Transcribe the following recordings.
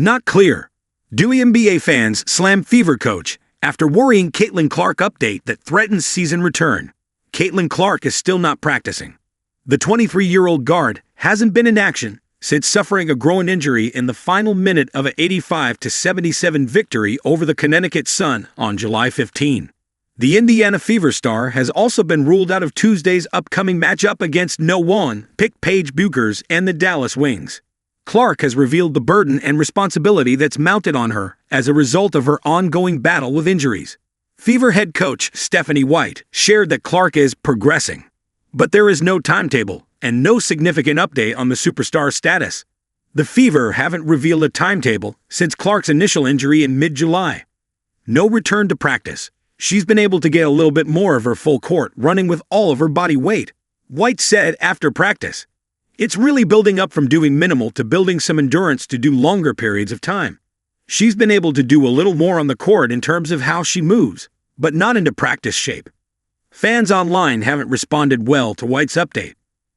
Not clear. WNBA fans slam Fever coach after worrying Caitlin Clark update that threatens season return. Caitlin Clark is still not practicing. The 23-year-old guard hasn't been in action since suffering a groin injury in the final minute of an 85-77 victory over the Connecticut Sun on July 15. The Indiana Fever star has also been ruled out of Tuesday's upcoming matchup against No. 1 pick Paige Bueckers and the Dallas Wings. Clark has revealed the burden and responsibility that's mounted on her as a result of her ongoing battle with injuries. Fever head coach Stephanie White shared that Clark is progressing, but there is no timetable and no significant update on the superstar's status. The Fever haven't revealed a timetable since Clark's initial injury in mid-July. No return to practice. She's been able to get a little bit more of her full court running with all of her body weight, White said after practice. It's really building up from doing minimal to building some endurance to do longer periods of time. She's been able to do a little more on the court in terms of how she moves, but not into practice shape. Fans online haven't responded well to White's update.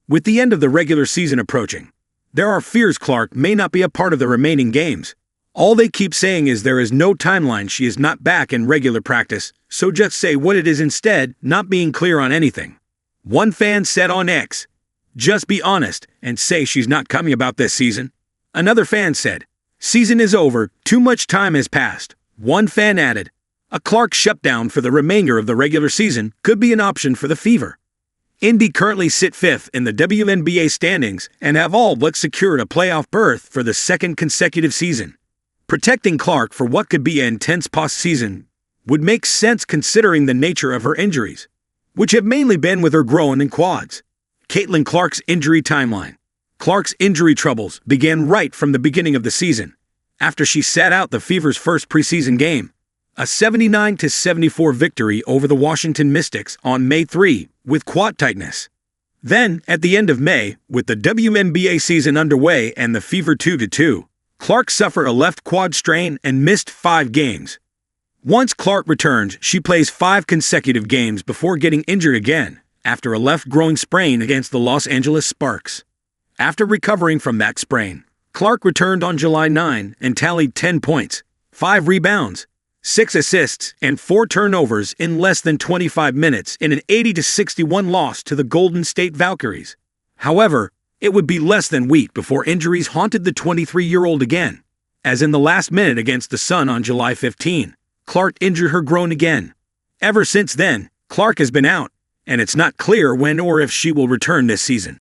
With the end of the regular season approaching, there are fears Clark may not be a part of the remaining games. All they keep saying is there is no timeline, she is not back in regular practice, so just say what it is instead, not being clear on anything. One fan said on X, "Just be honest and say she's not coming about this season." Another fan said, "Season is over, too much time has passed." One fan added, "A Clark shutdown for the remainder of the regular season could be an option for the Fever." Indy currently sit 5th in the WNBA standings and have all but secured a playoff berth for the second consecutive season. Protecting Clark for what could be an intense postseason would make sense considering the nature of her injuries, which have mainly been with her groin and quads. Caitlin Clark's injury timeline. Clark's injury troubles began right from the beginning of the season, after she sat out the Fever's first preseason game, a 79-74 victory over the Washington Mystics on May 3 with quad tightness. Then, at the end of May, with the WNBA season underway and the Fever 2-2, Clark suffered a left quad strain and missed 5 games. Once Clark returns, she plays 5 consecutive games before getting injured again after a left groin sprain against the Los Angeles Sparks. After recovering from that sprain, Clark returned on July 9 and tallied 10 points, 5 rebounds, 6 assists, and 4 turnovers in less than 25 minutes in an 80-61 loss to the Golden State Valkyries. However, it would be less than a week before injuries haunted the 23-year-old again, as in the last minute against the Sun on July 15. Clark injured her groin again. Ever since then, Clark has been out, and it's not clear when or if she will return this season.